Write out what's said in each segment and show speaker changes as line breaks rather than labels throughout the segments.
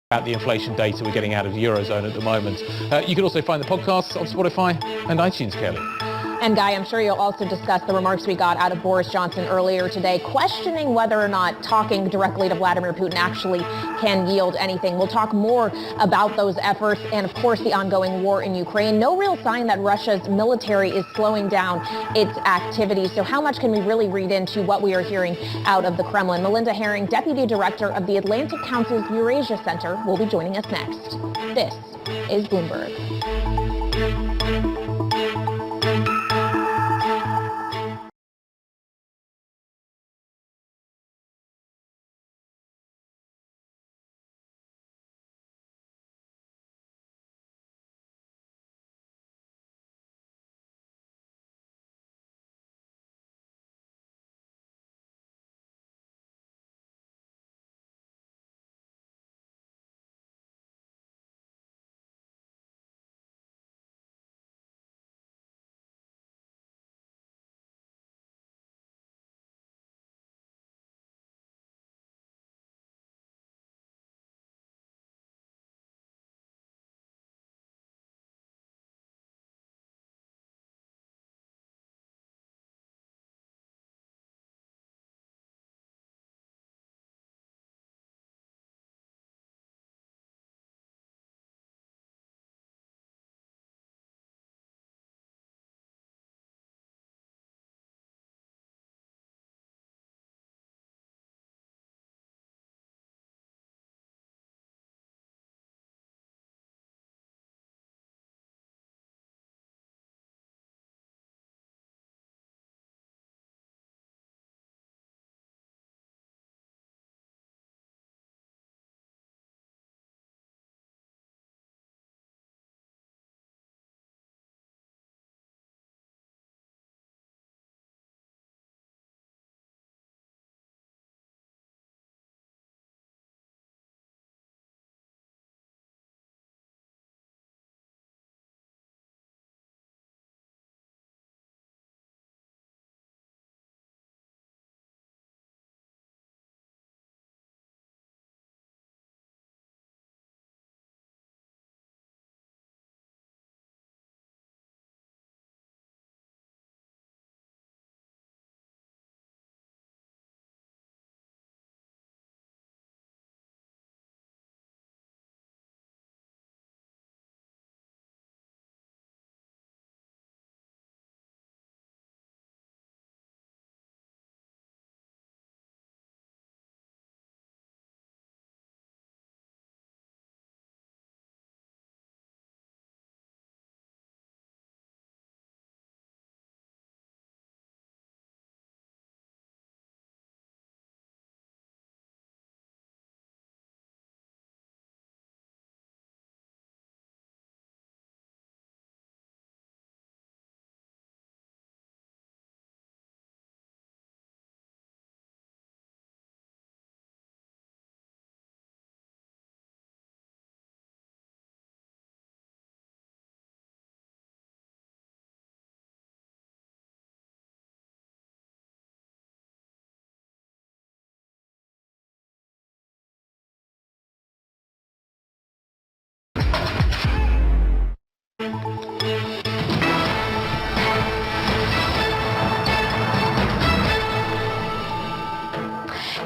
about the inflation data we're getting out of the Eurozone at the moment. You can also find the podcasts on Spotify and iTunes, Kelly.
And Guy, I'm sure you'll also discuss the remarks we got out of Boris Johnson earlier today, questioning whether or not talking directly to Vladimir Putin actually can yield anything. We'll talk more about those efforts and, of course, the ongoing war in Ukraine. No real sign that Russia's military is slowing down its activities. So how much can we really read into what we are hearing out of the Kremlin? Melinda Herring, Deputy Director of the Atlantic Council's Eurasia Center, will be joining us next. This is Bloomberg.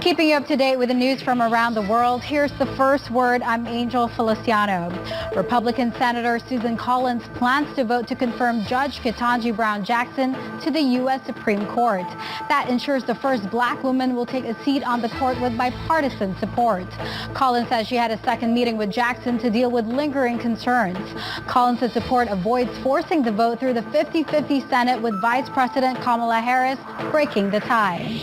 Keeping you up to date with the news from around the world, here's the first word. I'm Angel Feliciano. Republican Senator Susan Collins plans to vote to confirm Judge Ketanji Brown Jackson to the U.S. Supreme Court. That ensures the first black woman will take a seat on the court with bipartisan support. Collins says she had a second meeting with Jackson to deal with lingering concerns. Collins' support avoids forcing the vote through the 50-50 Senate, with Vice President Kamala Harris breaking the tie.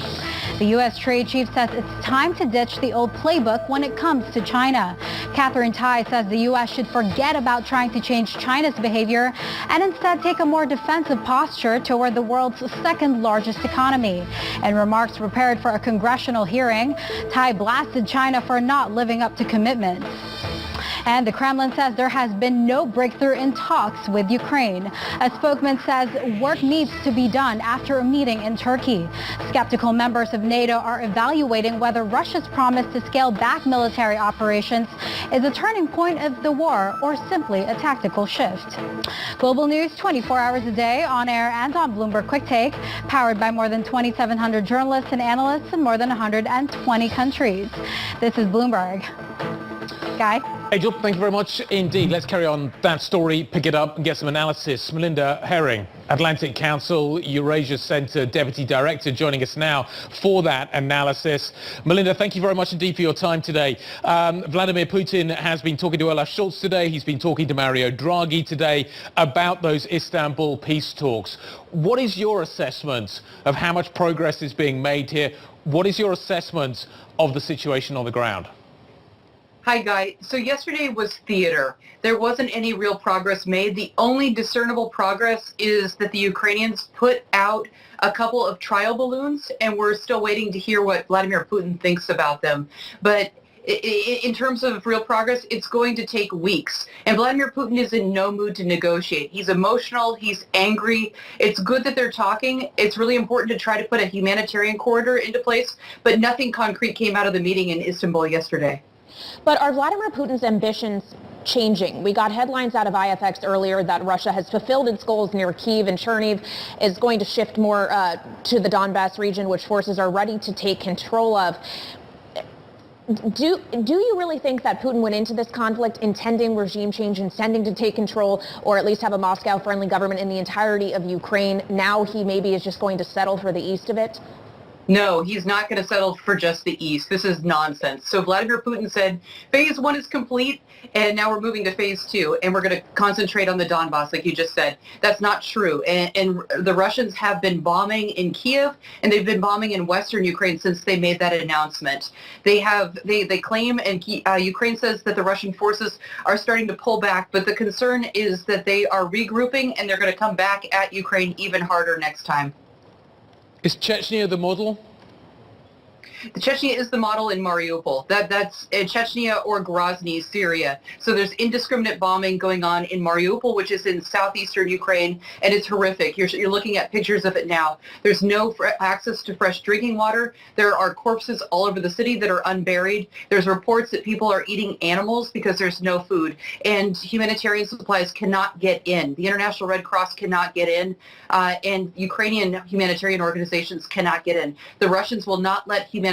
The U.S. trade chief says it's time to ditch the old playbook when it comes to China. Catherine Tai says the U.S. should forget about trying to change China's behavior and instead take a more defensive posture toward the world's second largest economy. In remarks prepared for a congressional hearing, Tai blasted China for not living up to commitments. And the Kremlin says there has been no breakthrough in talks with Ukraine. A spokesman says work needs to be done after a meeting in Turkey. Skeptical members of NATO are evaluating whether Russia's promise to scale back military operations is a turning point of the war or simply a tactical shift. Global news 24 hours a day, on air and on Bloomberg Quick Take, powered by more than 2,700 journalists and analysts in more than 120 countries. This is Bloomberg. Guy?
Angel, thank you very much indeed. Let's carry on that story, pick it up and get some analysis. Melinda Herring, Atlantic Council Eurasia Center Deputy Director, joining us now for that analysis. Melinda, thank you very much indeed for your time today. Vladimir Putin has been talking to Olaf Scholz today. He's been talking to Mario Draghi today about those Istanbul peace talks. What is your assessment of how much progress is being made here? What is your assessment of the situation on the ground?
Hi, Guy. So yesterday was theater. There wasn't any real progress made. The only discernible progress is that the Ukrainians put out a couple of trial balloons, and we're still waiting to hear what Vladimir Putin thinks about them. But in terms of real progress, it's going to take weeks. And Vladimir Putin is in no mood to negotiate. He's emotional. He's angry. It's good that they're talking. It's really important to try to put a humanitarian corridor into place, but nothing concrete came out of the meeting in Istanbul yesterday.
But are Vladimir Putin's ambitions changing? We got headlines out of IFX earlier that Russia has fulfilled its goals near Kyiv, and Chernihiv is going to shift more to the Donbass region, which forces are ready to take control of. Do you really think that Putin went into this conflict intending regime change, intending to take control, or at least have a Moscow-friendly government in the entirety of Ukraine? Now he maybe is just going to settle for the east of it?
No, he's not going to settle for just the east. This is nonsense. So Vladimir Putin said, phase one is complete, and now we're moving to phase two, and we're going to concentrate on the Donbass, like you just said. That's not true. And the Russians have been bombing in Kyiv, and they've been bombing in western Ukraine since they made that announcement. They claim, and Ukraine says that the Russian forces are starting to pull back, but the concern is that they are regrouping, and they're going to come back at Ukraine even harder next time.
Is Chechnya the model?
Chechnya is the model in Mariupol. That's Chechnya or Grozny, Syria. So there's indiscriminate bombing going on in Mariupol, which is in southeastern Ukraine, and it's horrific. You're looking at pictures of it now. There's no access to fresh drinking water. There are corpses all over the city that are unburied. There's reports that people are eating animals because there's no food, and humanitarian supplies cannot get in. The International Red Cross cannot get in, and Ukrainian humanitarian organizations cannot get in. The Russians will not let humanitarian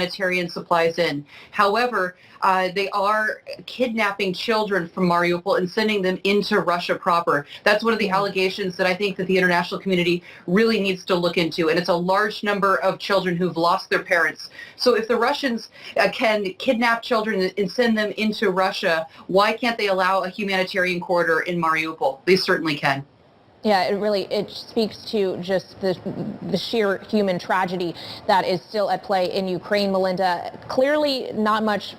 supplies in. However, they are kidnapping children from Mariupol and sending them into Russia proper. That's one of the allegations that I think that the international community really needs to look into. And it's a large number of children who've lost their parents. So if the Russians can kidnap children and send them into Russia, why can't they allow a humanitarian corridor in Mariupol? They certainly can.
Yeah, it speaks to just the sheer human tragedy that is still at play in Ukraine, Melinda. Clearly not much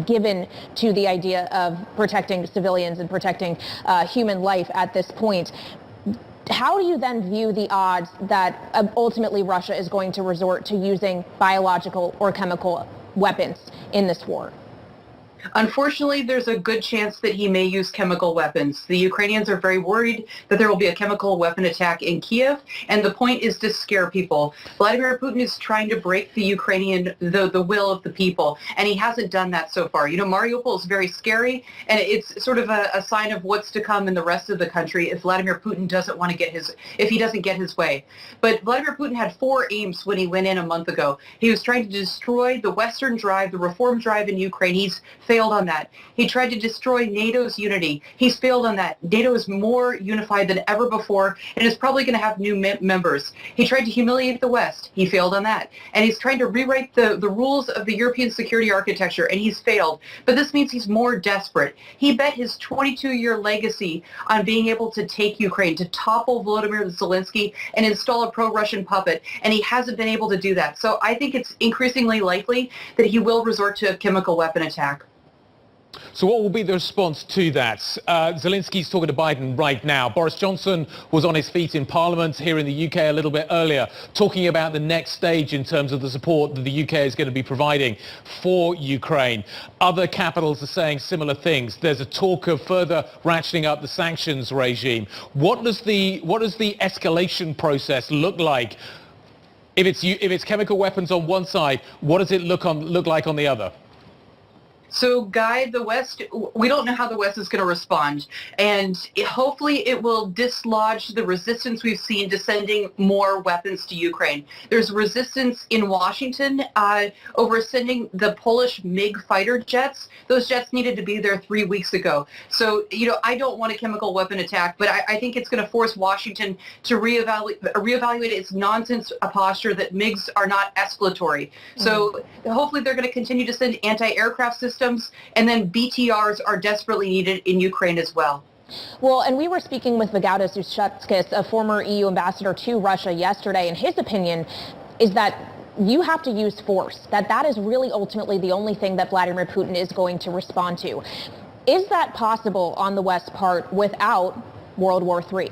given to the idea of protecting civilians and protecting human life at this point. How do you then view the odds that ultimately Russia is going to resort to using biological or chemical weapons in this war?
Unfortunately, there's a good chance that he may use chemical weapons. The Ukrainians are very worried that there will be a chemical weapon attack in Kyiv, and the point is to scare people. Vladimir Putin is trying to break the will of the people, and he hasn't done that so far. You know, Mariupol is very scary, and it's sort of a sign of what's to come in the rest of the country if Vladimir Putin doesn't want to if he doesn't get his way. But Vladimir Putin had four aims when he went in a month ago. He was trying to destroy the Western drive, the reform drive in Ukraine. He's failed on that. He tried to destroy NATO's unity. He's failed on that. NATO is more unified than ever before and is probably going to have new members. He tried to humiliate the West. He failed on that. And he's trying to rewrite the rules of the European security architecture, and he's failed. But this means he's more desperate. He bet his 22-year legacy on being able to take Ukraine, to topple Volodymyr Zelensky and install a pro-Russian puppet, and he hasn't been able to do that. So I think it's increasingly likely that he will resort to a chemical weapon attack.
So what will be the response to that? Zelensky's talking to Biden right now. Boris Johnson was on his feet in Parliament here in the UK a little bit earlier, talking about the next stage in terms of the support that the UK is going to be providing for Ukraine. Other capitals are saying similar things. There's a talk of further ratcheting up the sanctions regime. What does the escalation process look like? If it's chemical weapons on one side, what does it look like on the other?
So, Guy, the West, we don't know how the West is going to respond. And hopefully it will dislodge the resistance we've seen to sending more weapons to Ukraine. There's resistance in Washington over sending the Polish MiG fighter jets. Those jets needed to be there 3 weeks ago. So, I don't want a chemical weapon attack, but I think it's going to force Washington to reevaluate its nonsense posture that MiGs are not escalatory. So hopefully they're going to continue to send anti-aircraft systems, and then BTRs are desperately needed in Ukraine as well.
Well, and we were speaking with Vygaudas Ušackas, a former EU ambassador to Russia yesterday, and his opinion is that you have to use force, that is really ultimately the only thing that Vladimir Putin is going to respond to. Is that possible on the West's part without World War III?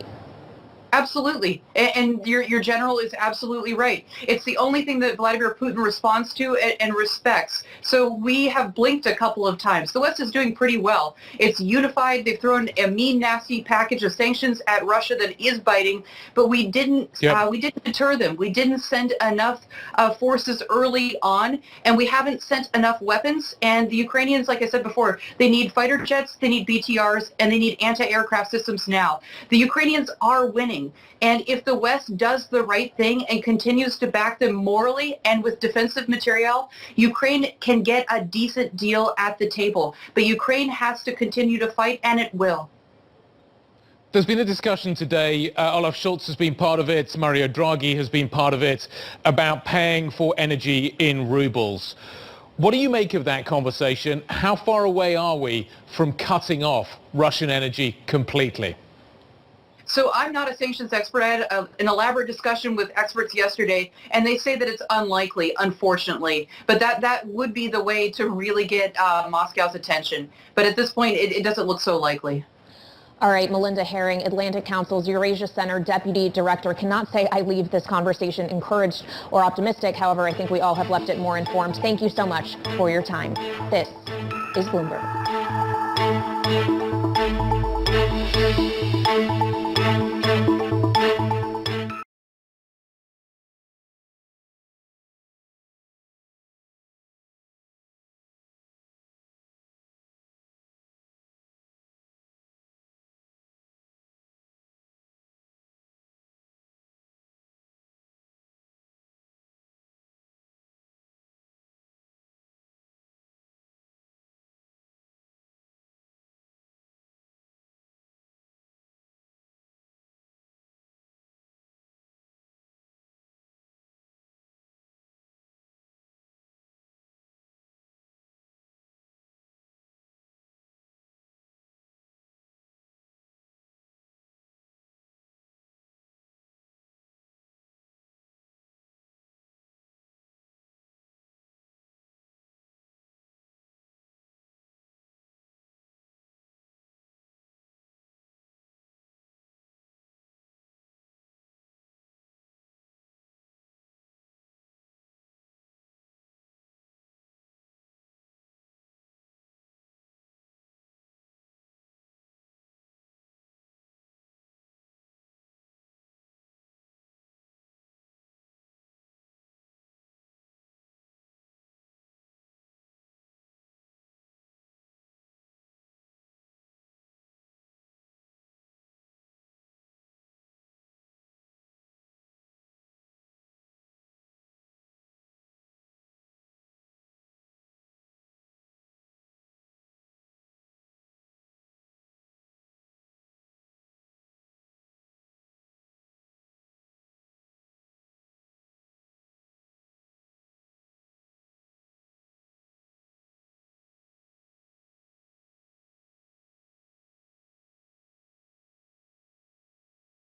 Absolutely. And your general is absolutely right. It's the only thing that Vladimir Putin responds to and respects. So we have blinked a couple of times. The West is doing pretty well. It's unified. They've thrown a mean, nasty package of sanctions at Russia that is biting, but we didn't deter them. We didn't send enough forces early on, and we haven't sent enough weapons. And the Ukrainians, like I said before, they need fighter jets, they need BTRs, and they need anti-aircraft systems now. The Ukrainians are winning. And if the West does the right thing and continues to back them morally and with defensive material, Ukraine can get a decent deal at the table. But Ukraine has to continue to fight, and it will.
There's been a discussion today, Olaf Scholz has been part of it, Mario Draghi has been part of it, about paying for energy in rubles. What do you make of that conversation? How far away are we from cutting off Russian energy completely?
So I'm not a sanctions expert. I had an elaborate discussion with experts yesterday, and they say that it's unlikely, unfortunately. But that would be the way to really get Moscow's attention. But at this point, it doesn't look so likely.
All right, Melinda Herring, Atlantic Council's Eurasia Center Deputy Director. Cannot say I leave this conversation encouraged or optimistic. However, I think we all have left it more informed. Thank you so much for your time. This is Bloomberg.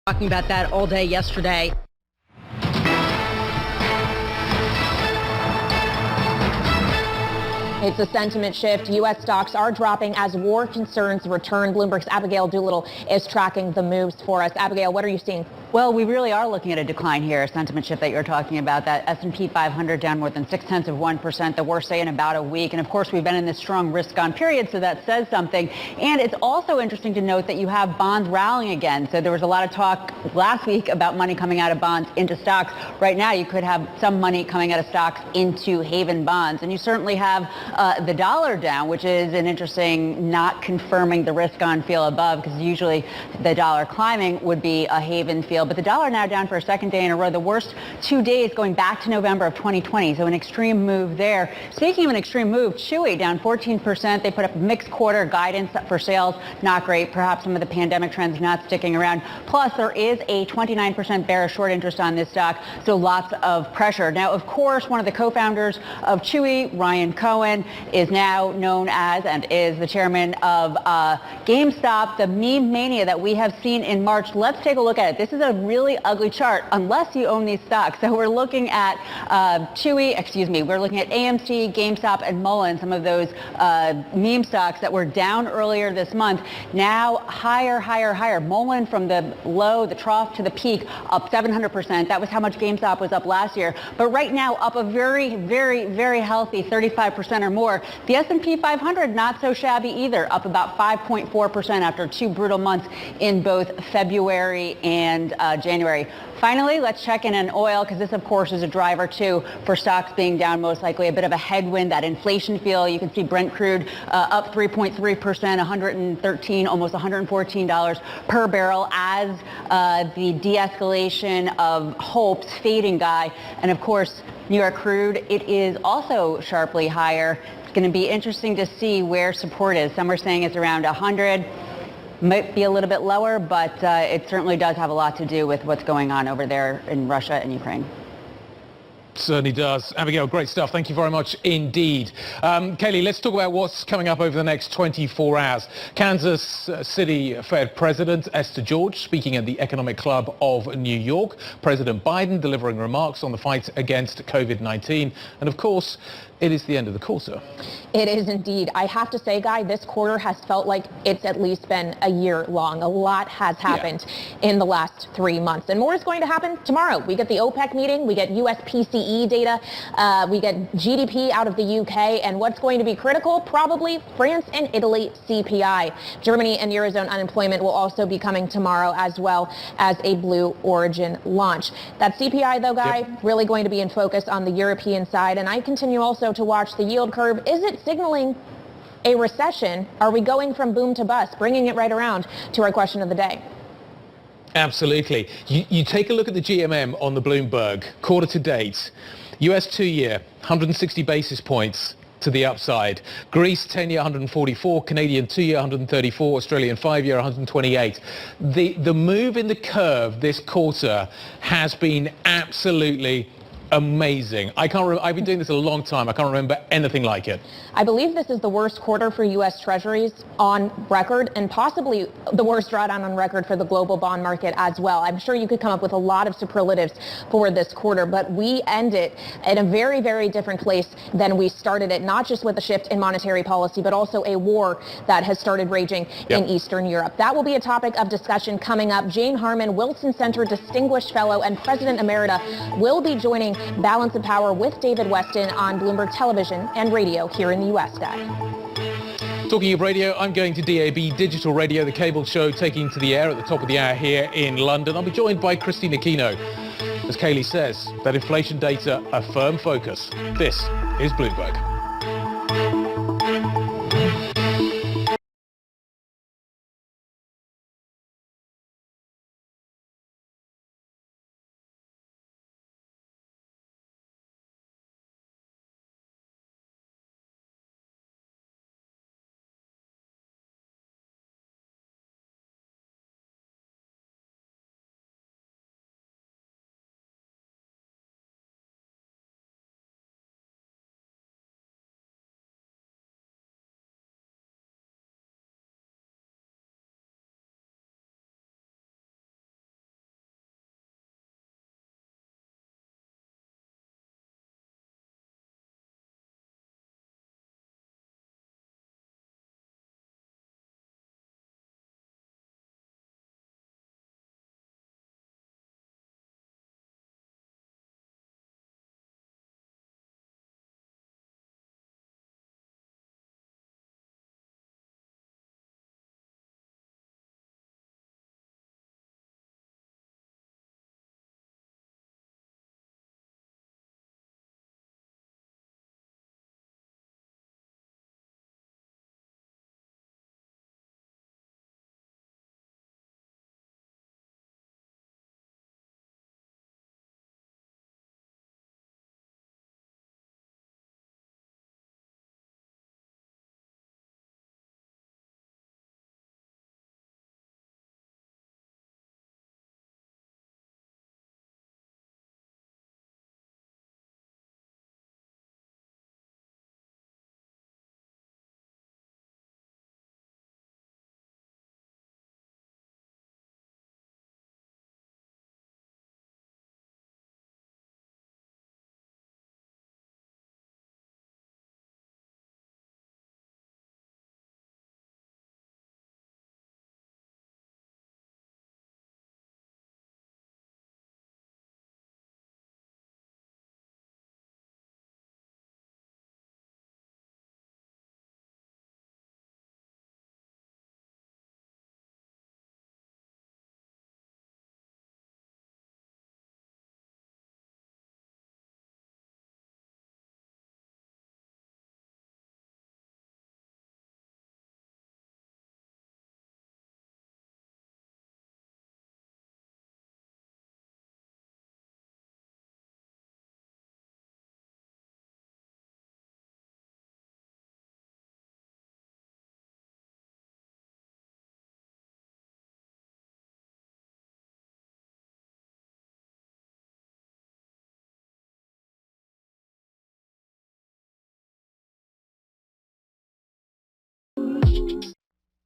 Talking about that all day yesterday.
It's a sentiment shift. U.S. stocks are dropping as war concerns return. Bloomberg's Abigail Doolittle is tracking the moves for us. Abigail, what are you seeing?
Well, we really are looking at a decline here, a sentiment shift that you're talking about, that S&P 500 down more than 0.6%, the worst day in about a week. And of course, we've been in this strong risk-on period, so that says something. And it's also interesting to note that you have bonds rallying again. So there was a lot of talk last week about money coming out of bonds into stocks. Right now, you could have some money coming out of stocks into haven bonds. And you certainly have the dollar down, which is an interesting, not confirming the risk-on feel above, because usually the dollar climbing would be a haven feel. But the dollar now down for a second day in a row, the worst 2 days going back to November of 2020. So an extreme move there. Speaking of an extreme move, Chewy down 14%. They put up mixed quarter guidance for sales. Not great. Perhaps some of the pandemic trends not sticking around. Plus, there is a 29% bearish short interest on this stock. So lots of pressure. Now, of course, one of the co-founders of Chewy, Ryan Cohen, is now known as and is the chairman of GameStop, the meme mania that we have seen in March. Let's take a look at it. This is a really ugly chart unless you own these stocks. So we're looking at we're looking at AMC, GameStop, and Mullen, some of those meme stocks that were down earlier this month. Now higher, higher, higher. Mullen from the low, the trough to the peak, up 700%. That was how much GameStop was up last year. But right now, up a very, very, very healthy 35% or more. The S&P 500, not so shabby either, up about 5.4% after 2 brutal months in both February and January. Finally, let's check in on oil, because this, of course, is a driver, too, for stocks being down, most likely a bit of a headwind, that inflation feel. You can see Brent crude up 3.3%, 113, almost $114 per barrel as the de-escalation of hopes fading, Guy. And, of course, New York crude, it is also sharply higher. It's going to be interesting to see where support is. Some are saying it's around 100. Might be a little bit lower, but it certainly does have a lot to do with what's going on over there in Russia and Ukraine.
Certainly does. Abigail, great stuff. Thank you very much indeed. Kaylee, let's talk about what's coming up over the next 24 hours. Kansas City Fed President Esther George speaking at the Economic Club of New York. President Biden delivering remarks on the fight against COVID-19. And of course, it is the end of the quarter.
It is indeed. I have to say, Guy, this quarter has felt like it's at least been a year long. A lot has happened in the last 3 months. And more is going to happen tomorrow. We get the OPEC meeting. We get U.S. PCE data. We get GDP out of the UK. And what's going to be critical? Probably France and Italy CPI. Germany and Eurozone unemployment will also be coming tomorrow, as well as a Blue Origin launch. That CPI, though, Guy, really going to be in focus on the European side. And I continue also to watch the yield curve. Is it signaling a recession? Are we going from boom to bust? Bringing it right around to our question of the day.
Absolutely. You take a look at the GMM on the Bloomberg quarter to date. US 2-year, 160 basis points to the upside. Greece 10-year 144, Canadian 2-year 134, Australian 5-year 128. The move in the curve this quarter has been absolutely amazing. I've been doing this a long time. I can't remember anything like it.
I believe this is the worst quarter for U.S. Treasuries on record, and possibly the worst drawdown on record for the global bond market as well. I'm sure you could come up with a lot of superlatives for this quarter, but we end it in a very, very different place than we started it, not just with a shift in monetary policy, but also a war that has started raging in Eastern Europe. That will be a topic of discussion coming up. Jane Harman, Wilson Center Distinguished Fellow and President Emerita, will be joining Balance of Power with David Westin on Bloomberg Television and Radio here in the U.S., Guy.
Talking of radio, I'm going to DAB Digital Radio, the cable show taking to the air at the top of the hour here in London. I'll be joined by Christina Kino. As Kaylee says, that inflation data a firm focus. This is Bloomberg.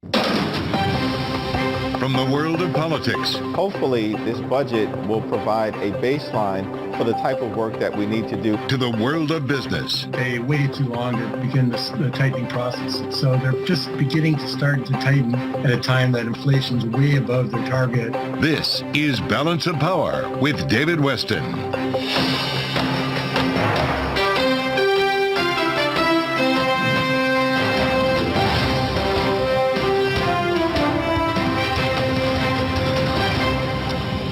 From the world of politics.
Hopefully, this budget will provide a baseline for the type of work that we need to do.
To the world of business.
They waited too long to begin the tightening process. So they're just beginning to start to tighten at a time that inflation's way above their target.
This is Balance of Power with David Weston.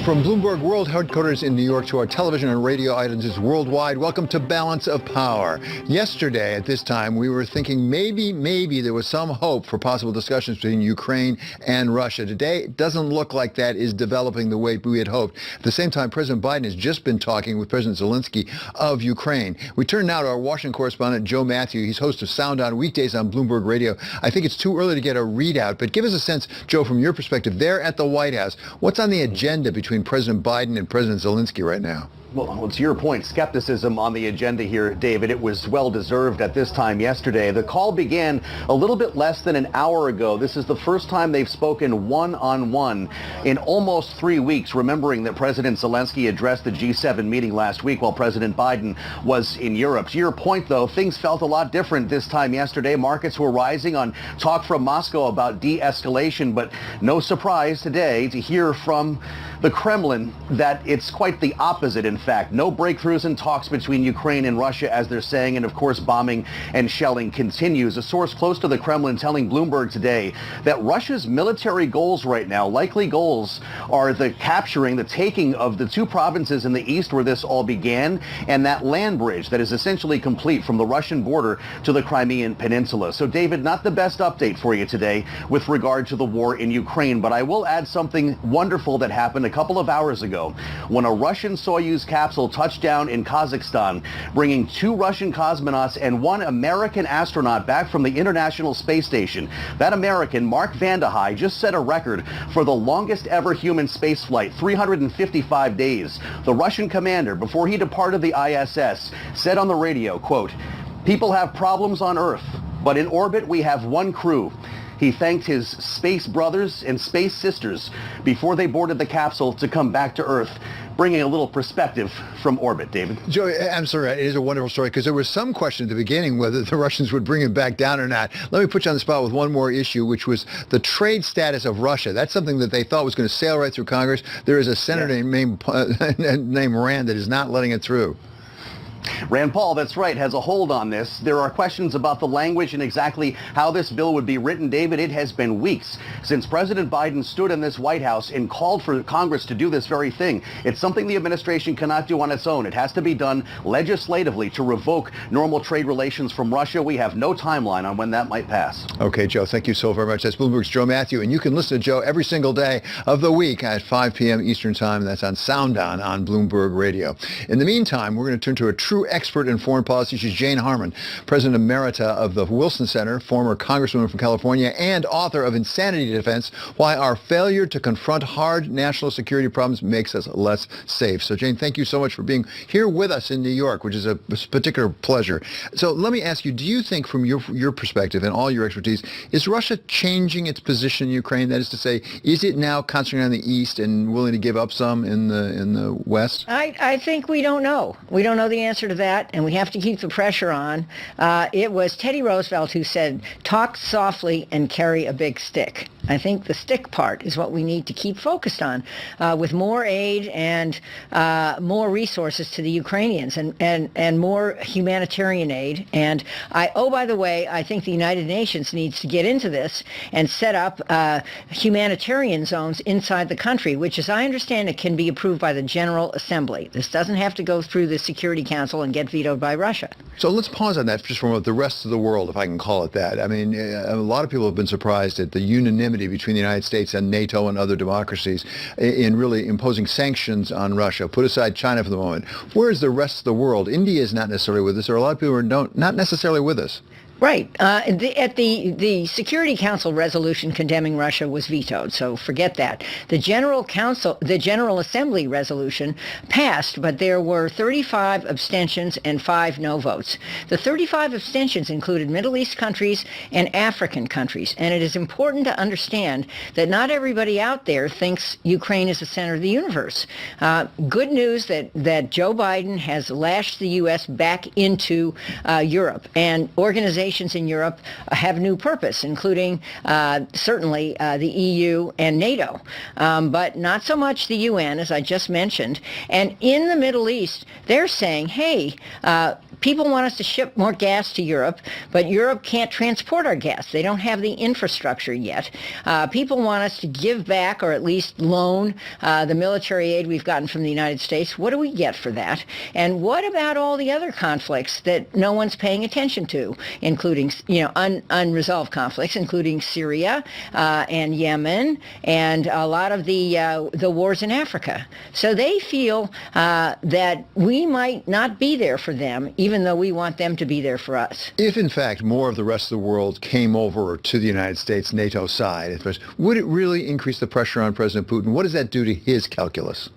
From Bloomberg World Headquarters in New York to our television and radio audiences worldwide, welcome to Balance of Power. Yesterday at this time, we were thinking maybe there was some hope for possible discussions between Ukraine and Russia. Today, it doesn't look like that is developing the way we had hoped. At the same time, President Biden has just been talking with President Zelensky of Ukraine. We turn now to our Washington correspondent, Joe Matthew. He's host of Sound On weekdays on Bloomberg Radio. I think it's too early to get a readout, but give us a sense, Joe, from your perspective, there at the White House, what's on the agenda between President Biden and President Zelensky right now?
Well, to your point, skepticism on the agenda here, David. It was well-deserved at this time yesterday. The call began a little bit less than an hour ago. This is the first time they've spoken one-on-one in almost 3 weeks, remembering that President Zelensky addressed the G7 meeting last week while President Biden was in Europe. To your point, though, things felt a lot different this time yesterday. Markets were rising on talk from Moscow about de-escalation, but no surprise today to hear from the Kremlin that it's quite the opposite. In fact, no breakthroughs in talks between Ukraine and Russia, as they're saying, and of course bombing and shelling continues. A source close to the Kremlin telling Bloomberg today that Russia's military goals right now, likely goals, are the capturing, the taking of the two provinces in the east where this all began, and that land bridge that is essentially complete from the Russian border to the Crimean Peninsula. So, David, not the best update for you today with regard to the war in Ukraine, but I will add something wonderful that happened a couple of hours ago when a Russian Soyuz capsule touched down in Kazakhstan, bringing 2 Russian cosmonauts and 1 American astronaut back from the International Space Station. That American, Mark Vande Hei, just set a record for the longest ever human space flight, 355 days. The Russian commander, before he departed the ISS, said on the radio, quote, "People have problems on Earth, but in orbit we have one crew." He thanked his space brothers and space sisters before they boarded the capsule to come back to Earth, bringing a little perspective from orbit, David.
Joe, I'm sorry, it is a wonderful story because there was some question at the beginning whether the Russians would bring him back down or not. Let me put you on the spot with one more issue, which was the trade status of Russia. That's something that they thought was going to sail right through Congress. There is a senator named Rand that is not letting it through.
Rand Paul, that's right, has a hold on this. There are questions about the language and exactly how this bill would be written. David, it has been weeks since President Biden stood in this White House and called for Congress to do this very thing. It's something the administration cannot do on its own. It has to be done legislatively to revoke normal trade relations from Russia. We have no timeline on when that might pass.
Okay, Joe, thank you so very much. That's Bloomberg's Joe Matthew, and you can listen to Joe every single day of the week at 5 p.m. Eastern Time. That's on Sound On Bloomberg Radio. In the meantime, we're going to turn to a true expert in foreign policy. She's Jane Harman, President Emerita of the Wilson Center, former Congresswoman from California, and author of Insanity Defense, Why Our Failure to Confront Hard National Security Problems Makes Us Less Safe. So, Jane, thank you so much for being here with us in New York, which is a particular pleasure. So let me ask you, do you think from your perspective and all your expertise, is Russia changing its position in Ukraine? That is to say, is it now concentrating on the East and willing to give up some in the West?
I think we don't know. We don't know the answer to that, and we have to keep the pressure on. It was Teddy Roosevelt who said, talk softly and carry a big stick. I think the stick part is what we need to keep focused on with more aid and more resources to the Ukrainians and more humanitarian aid. And by the way, I think the United Nations needs to get into this and set up humanitarian zones inside the country, which, as I understand it, can be approved by the General Assembly. This doesn't have to go through the Security Council and get vetoed by Russia.
So let's pause on that just from the rest of the world, if I can call it that. I mean, a lot of people have been surprised at the unanimity between the United States and NATO and other democracies in really imposing sanctions on Russia. Put aside China for the moment. Where is the rest of the world? India is not necessarily with us. There are a lot of people who are not necessarily with us.
Right. The Security Council resolution condemning Russia was vetoed, so forget that. The General Assembly resolution passed, but there were 35 abstentions and 5 no votes. The 35 abstentions included Middle East countries and African countries, and it is important to understand that not everybody out there thinks Ukraine is the center of the universe. Good news that Joe Biden has lashed the U.S. back into Europe, and organizations in Europe have new purpose, including certainly the EU and NATO, but not so much the UN, as I just mentioned. And in the Middle East, they're saying, hey, people want us to ship more gas to Europe, but Europe can't transport our gas. They don't have the infrastructure yet. People want us to give back or at least loan the military aid we've gotten from the United States. What do we get for that? And what about all the other conflicts that no one's paying attention to, including, unresolved conflicts, including Syria and Yemen and a lot of the wars in Africa. So they feel that we might not be there for them, even though we want them to be there for us.
If, in fact, more of the rest of the world came over to the United States, NATO side, would it really increase the pressure on President Putin? What does that do to his calculus?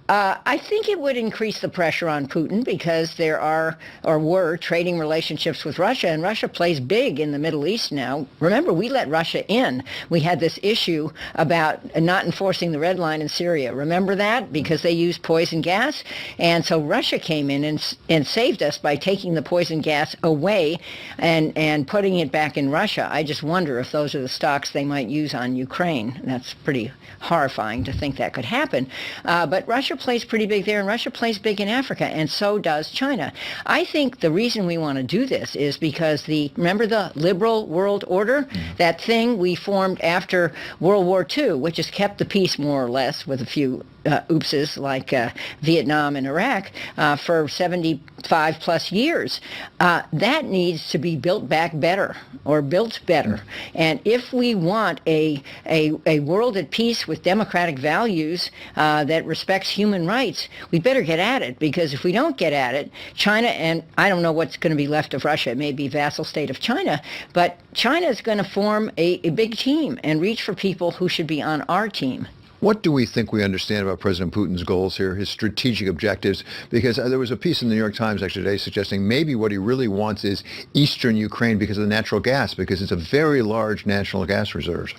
I think it would increase the pressure on Putin because there are or were trading relationships with Russia, and Russia plays big in the Middle East now. Remember, we let Russia in. We had this issue about not enforcing the red line in Syria. Remember that? Because they used poison gas. And so Russia came in and saved us by taking the poison gas away and putting it back in Russia. I just wonder if those are the stocks they might use on Ukraine. That's pretty horrifying to think that could happen. But Russia plays pretty big there, and Russia plays big in Africa, and so does China. I think the reason we want to do this is because remember the liberal world order? That thing we formed after World War II, which has kept the peace more or less with a few oopses like Vietnam and Iraq for 75 plus years. That needs to be built back better or built better. And if we want a world at peace with democratic values that respects human rights, we better get at it, because if we don't get at it, China, and I don't know what's going to be left of Russia, it may be vassal state of China, but China is going to form a big team and reach for people who should be on our team.
What do we think we understand about President Putin's goals here, his strategic objectives? Because there was a piece in the New York Times actually today suggesting maybe what he really wants is eastern Ukraine because of the natural gas, because it's a very large natural gas reserve.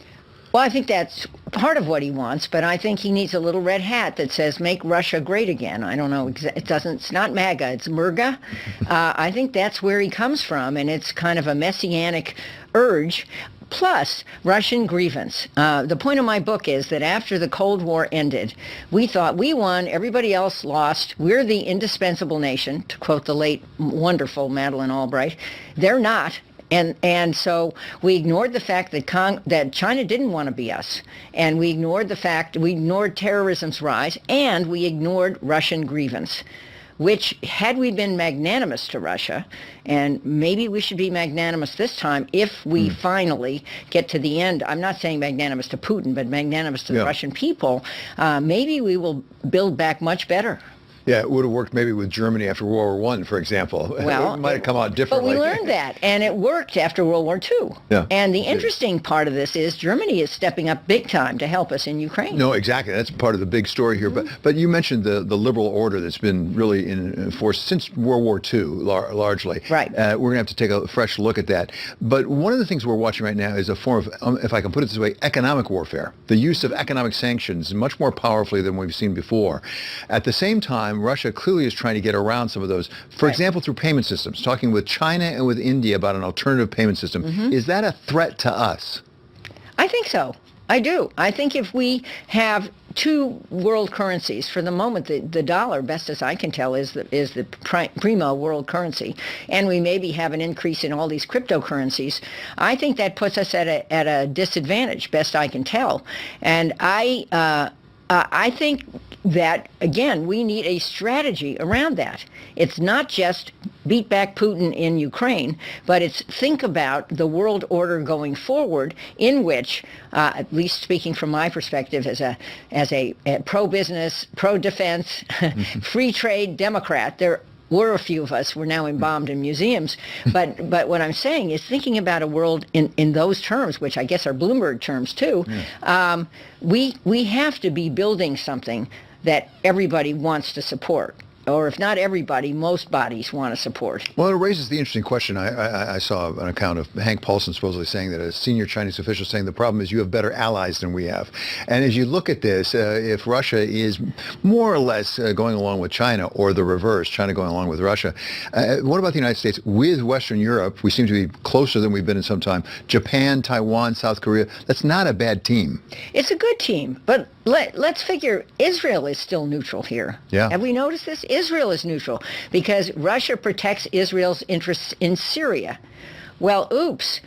Well, I think that's part of what he wants, but I think he needs a little red hat that says, make Russia great again. I don't know. It's not MAGA, it's MRGA. I think that's where he comes from, and it's kind of a messianic urge. Plus, Russian grievance. The point of my book is that after the Cold War ended, we thought we won, everybody else lost. We're the indispensable nation, to quote the late, wonderful Madeleine Albright. They're not. And so we ignored the fact that China didn't want to be us. And we ignored terrorism's rise, and we ignored Russian grievance, which, had we been magnanimous to Russia, and maybe we should be magnanimous this time if we finally get to the end. I'm not saying magnanimous to Putin, but magnanimous to the Russian people. Maybe we will build back much better.
Yeah, it would have worked maybe with Germany after World War I, for example.
Well,
it might have come out differently.
But we learned that, and it worked after World War II.
Yeah.
And the interesting part of this is Germany is stepping up big time to help us in Ukraine.
No, exactly. That's part of the big story here. But you mentioned the liberal order that's been really in force since World War II, largely.
Right.
We're going to have to take a fresh look at that. But one of the things we're watching right now is a form of, if I can put it this way, economic warfare. The use of economic sanctions much more powerfully than we've seen before. At the same time, Russia clearly is trying to get around some of those, for example, through payment systems, talking with China and with India about an alternative payment system. Is that a threat to us? I
think so. I do. I think if we have two world currencies, for the moment, the dollar, best as I can tell, is the primo world currency, and we maybe have an increase in all these cryptocurrencies, I think that puts us at a disadvantage, best I can tell. And I think that, again, we need a strategy around that. It's not just beat back Putin in Ukraine, but it's think about the world order going forward, in which, at least speaking from my perspective as a pro-business, pro-defense, free trade Democrat, there were a few of us, were now embalmed in museums. But what I'm saying is thinking about a world in those terms, which I guess are Bloomberg terms too, we have to be building something that everybody wants to support. Or if not everybody, most bodies want to support.
Well, it raises the interesting question. I saw an account of Hank Paulson supposedly saying that a senior Chinese official saying the problem is you have better allies than we have. And as you look at this, if Russia is more or less going along with China, or the reverse, China going along with Russia, what about the United States? With Western Europe, we seem to be closer than we've been in some time. Japan, Taiwan, South Korea, that's not a bad team.
It's a good team, but let's figure Israel is still neutral here.
Yeah.
Have we noticed this? Israel is neutral because Russia protects Israel's interests in Syria. Well, oops.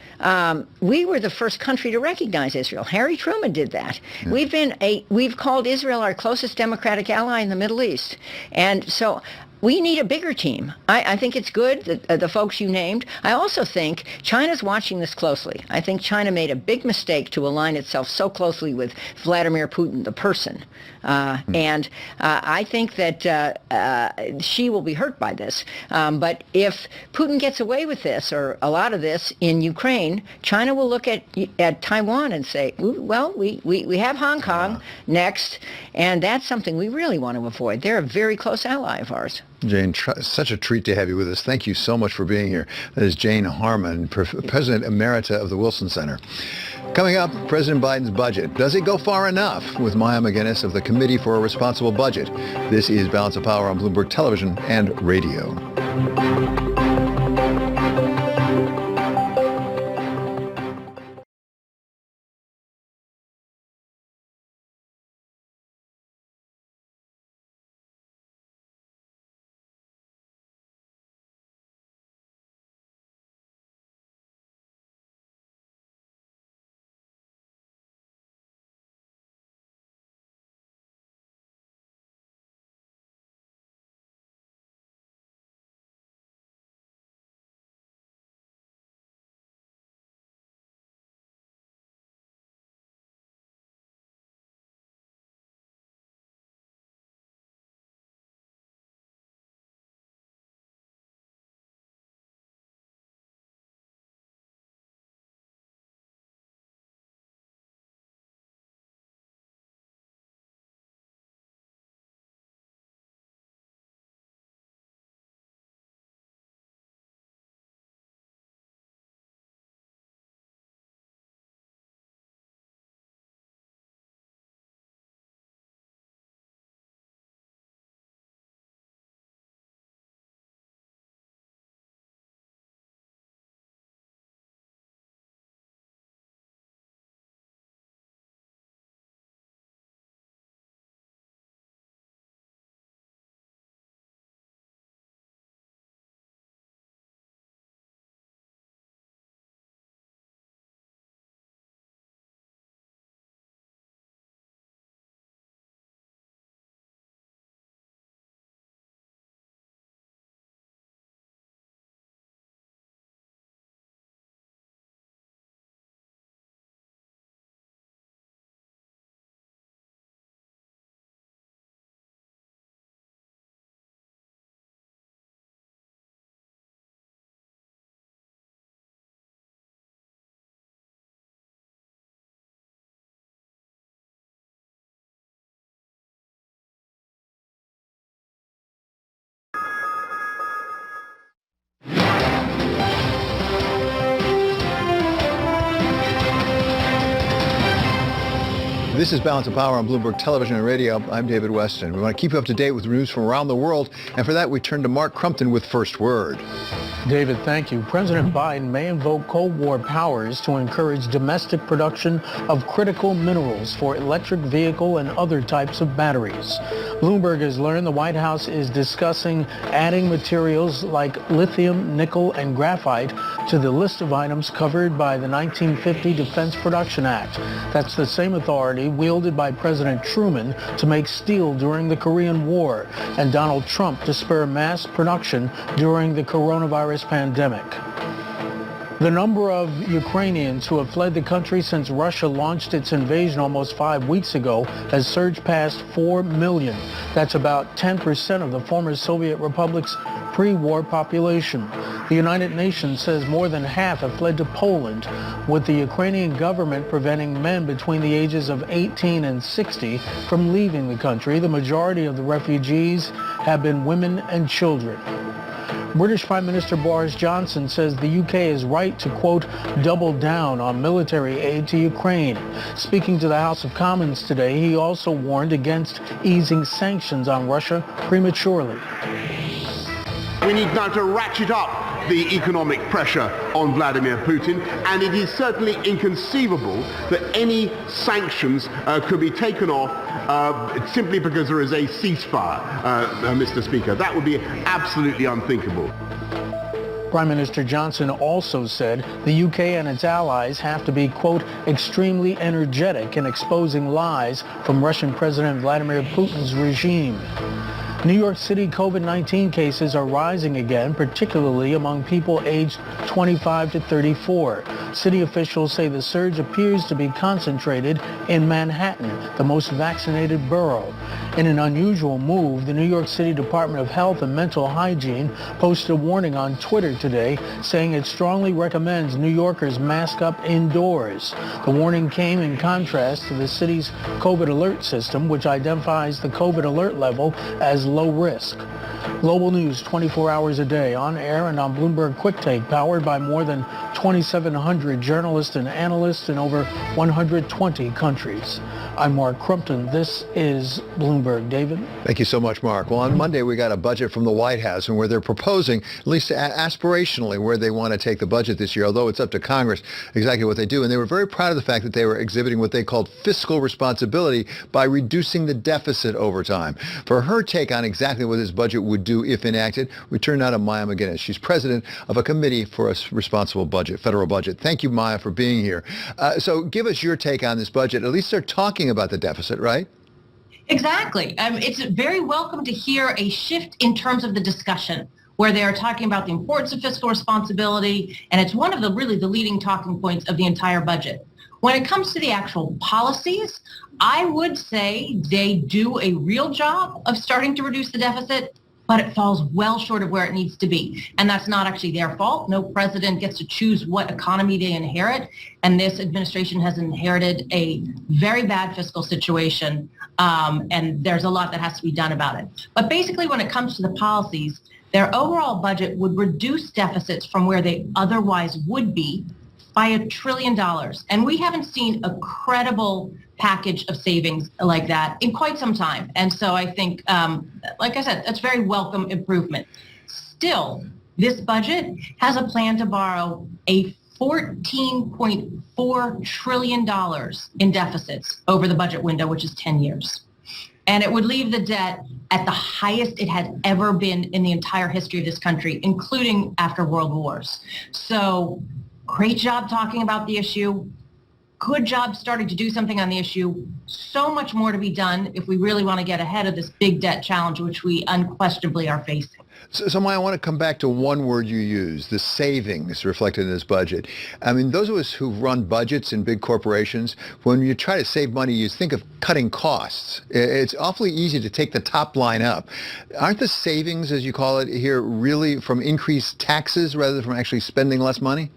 We were the first country to recognize Israel. Harry Truman did that. Yeah. We've called Israel our closest democratic ally in the Middle East. And so we need a bigger team. I think it's good, the folks you named. I also think China's watching this closely. I think China made a big mistake to align itself so closely with Vladimir Putin, the person. And I think that she will be hurt by this. But if Putin gets away with this, or a lot of this, in Ukraine, China will look at Taiwan and say, well, we have Hong Kong next, and that's something we really want to avoid. They're a very close ally of ours.
Jane, such a treat to have you with us. Thank you so much for being here. That is Jane Harman, President Emerita of the Wilson Center. Coming up, President Biden's budget. Does it go far enough? With Maya McGinnis of the Committee for a Responsible Budget. This is Balance of Power on Bloomberg Television and Radio. This is Balance of Power on Bloomberg Television and Radio. I'm David Weston. We want to keep you up to date with news from around the world, and for that we turn to Mark Crumpton with First Word.
David, thank you. President Biden may invoke Cold War powers to encourage domestic production of critical minerals for electric vehicle and other types of batteries. Bloomberg has learned the White House is discussing adding materials like lithium, nickel, and graphite to the list of items covered by the 1950 Defense Production Act. That's the same authority wielded by President Truman to make steel during the Korean War and Donald Trump to spur mass production during the coronavirus pandemic. The number of Ukrainians who have fled the country since Russia launched its invasion almost 5 weeks ago has surged past 4 million. That's about 10% of the former Soviet republic's pre-war population. The United Nations says more than half have fled to Poland, with the Ukrainian government preventing men between the ages of 18 and 60 from leaving the country. The majority of the refugees have been women and children. British Prime Minister Boris Johnson says the UK is right to, quote, double down on military aid to Ukraine. Speaking to the House of Commons today, he also warned against easing sanctions on Russia prematurely.
We need now to ratchet up the economic pressure on Vladimir Putin, and it is certainly inconceivable that any sanctions could be taken off simply because there is a ceasefire, Mr. Speaker. That would be absolutely unthinkable.
Prime Minister Johnson also said the UK and its allies have to be, quote, extremely energetic in exposing lies from Russian President Vladimir Putin's regime. New York City COVID-19 cases are rising again, particularly among people aged 25 to 34. City officials say the surge appears to be concentrated in Manhattan, the most vaccinated borough. In an unusual move, the New York City Department of Health and Mental Hygiene posted a warning on Twitter today saying it strongly recommends New Yorkers mask up indoors. The warning came in contrast to the city's COVID alert system, which identifies the COVID alert level as low risk. Global news 24 hours a day, on air and on Bloomberg Quick Take, powered by more than 2,700 journalists and analysts in over 120 countries. I'm Mark Crumpton. This is Bloomberg. David?
Thank you so much, Mark. Well, on Monday, we got a budget from the White House, and where they're proposing, at least aspirationally, where they want to take the budget this year, although it's up to Congress exactly what they do. And they were very proud of the fact that they were exhibiting what they called fiscal responsibility by reducing the deficit over time. For her take on exactly what this budget would do if enacted, we turn now to Maya McGinnis. She's president of a committee for a responsible budget, federal budget. Thank you, Maya, for being here. So give us your take on this budget. At least they're talking about the deficit, right?
Exactly. It's very welcome to hear a shift in terms of the discussion, where they are talking about the importance of fiscal responsibility, and it's one of the leading talking points of the entire budget. When it comes to the actual policies, I would say they do a real job of starting to reduce the deficit, but it falls well short of where it needs to be. And that's not actually their fault. No president gets to choose what economy they inherit. And this administration has inherited a very bad fiscal situation. And there's a lot that has to be done about it. But basically, when it comes to the policies, their overall budget would reduce deficits from where they otherwise would be by $1 trillion. And we haven't seen a credible package of savings like that in quite some time. And so I think, like I said, that's very welcome improvement. Still, this budget has a plan to borrow a $14.4 trillion in deficits over the budget window, which is 10 years. And it would leave the debt at the highest it had ever been in the entire history of this country, including after world wars. So great job talking about the issue. Good job starting to do something on the issue. So much more to be done if we really want to get ahead of this big debt challenge, which we unquestionably are facing.
So Maya, I want to come back to one word you used, the savings reflected in this budget. I mean, those of us who run budgets in big corporations, when you try to save money, you think of cutting costs. It's awfully easy to take the top line up. Aren't the savings, as you call it here, really from increased taxes rather than from actually spending less money?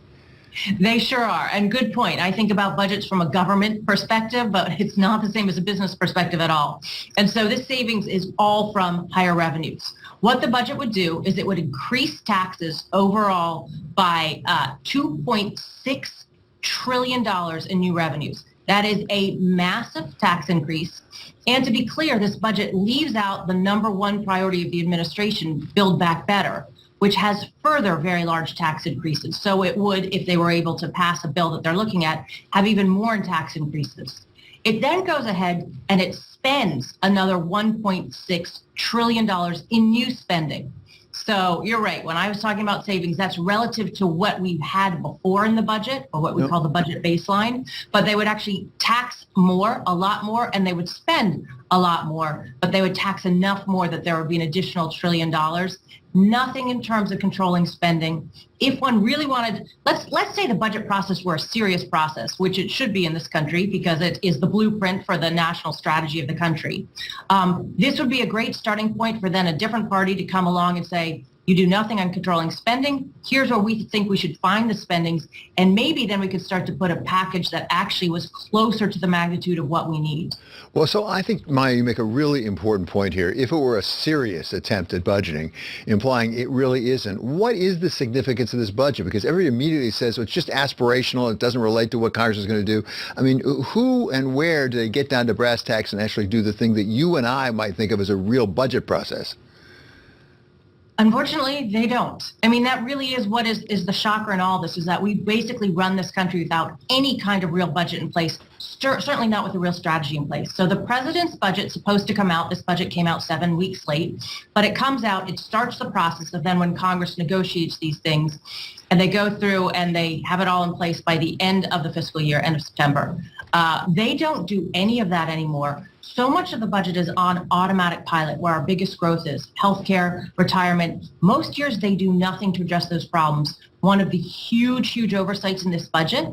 They sure are. And good point. I think about budgets from a government perspective, but it's not the same as a business perspective at all. And so this savings is all from higher revenues. What the budget would do is it would increase taxes overall by $2.6 trillion in new revenues. That is a massive tax increase. And to be clear, this budget leaves out the number one priority of the administration, Build Back Better, which has further very large tax increases. So it would, if they were able to pass a bill that they're looking at, have even more in tax increases. It then goes ahead and it spends another $1.6 trillion in new spending. So you're right. When I was talking about savings, that's relative to what we've had before in the budget, or what we call the budget baseline. But they would actually tax more, a lot more, and they would spend a lot more, but they would tax enough more that there would be an additional $1 trillion. Nothing in terms of controlling spending. If one really wanted, let's say the budget process were a serious process, which it should be in this country because it is the blueprint for the national strategy of the country. This would be a great starting point for then a different party to come along and say, you do nothing on controlling spending. Here's where we think we should find the spendings. And maybe then we could start to put a package that actually was closer to the magnitude of what we need.
Well, so I think, Maya, you make a really important point here. If it were a serious attempt at budgeting, implying it really isn't, what is the significance of this budget? Because everybody immediately says, well, it's just aspirational. It doesn't relate to what Congress is going to do. I mean, who and where do they get down to brass tacks and actually do the thing that you and I might think of as a real budget process?
Unfortunately, they don't. I mean, that really is what is the shocker in all this, is that we basically run this country without any kind of real budget in place, certainly not with a real strategy in place. So the president's budget is supposed to come out. This budget came out 7 weeks late, but it comes out, it starts the process of then when Congress negotiates these things, and they go through and they have it all in place by the end of the fiscal year, end of September. They don't do any of that anymore. So much of the budget is on automatic pilot, where our biggest growth is healthcare, retirement. Most years they do nothing to address those problems. One of the huge oversights in this budget,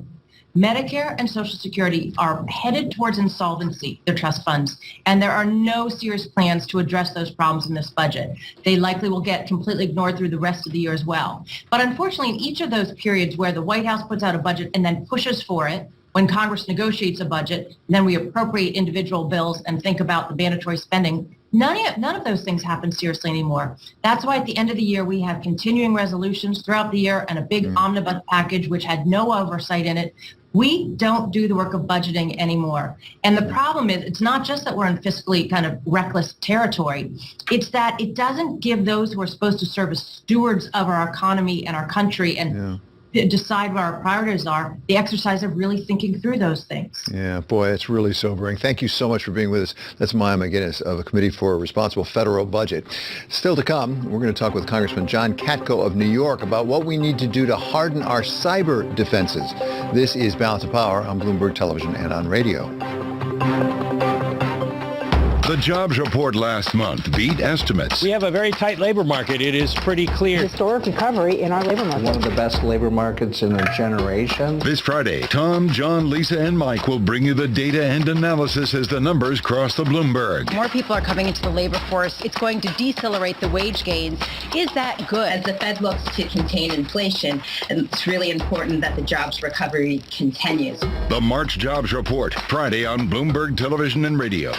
Medicare and Social Security are headed towards insolvency, their trust funds, and there are no serious plans to address those problems in this budget. They likely will get completely ignored through the rest of the year as well. But unfortunately, in each of those periods where the White House puts out a budget and then pushes for it, when Congress negotiates a budget, then we appropriate individual bills and think about the mandatory spending. None of those things happen seriously anymore. That's why at the end of the year, we have continuing resolutions throughout the year and a big omnibus package which had no oversight in it. We don't do the work of budgeting anymore. And the problem is, it's not just that we're in fiscally kind of reckless territory. It's that it doesn't give those who are supposed to serve as stewards of our economy and our country and decide what our priorities are, the exercise of really thinking through those things.
Yeah, boy, it's really sobering. Thank you so much for being with us. That's Maya McGinnis of the Committee for a Responsible Federal Budget. Still to come, we're going to talk with Congressman John Katko of New York about what we need to do to harden our cyber defenses. This is Balance of Power on Bloomberg Television and on radio.
The jobs report last month beat estimates.
We have a very tight labor market. It is pretty clear.
Historic recovery in our labor market.
One of the best labor markets in a generation.
This Friday, Tom, John, Lisa, and Mike will bring you the data and analysis as the numbers cross the Bloomberg.
More people are coming into the labor force. It's going to decelerate the wage gains. Is that good?
As the Fed looks to contain inflation, it's really important that the jobs recovery continues.
The March Jobs Report, Friday on Bloomberg Television and Radio.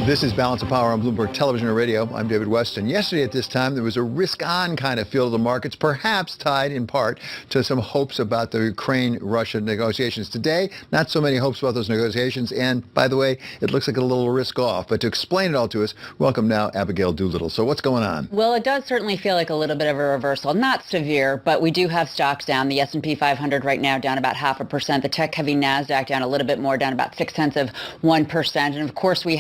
This is Balance of Power on Bloomberg Television and Radio. I'm David Weston. Yesterday at this time, there was a risk-on kind of feel of the markets, perhaps tied in part to some hopes about the Ukraine-Russia negotiations. Today, not so many hopes about those negotiations. And by the way, it looks like a little risk-off. But to explain it all to us, welcome now Abigail Doolittle. So what's going on?
Well, it does certainly feel like a little bit of a reversal. Not severe, but we do have stocks down. The S&P 500 right now down about 0.5%. The tech-heavy NASDAQ down a little bit more, down about 0.6%. And of course, we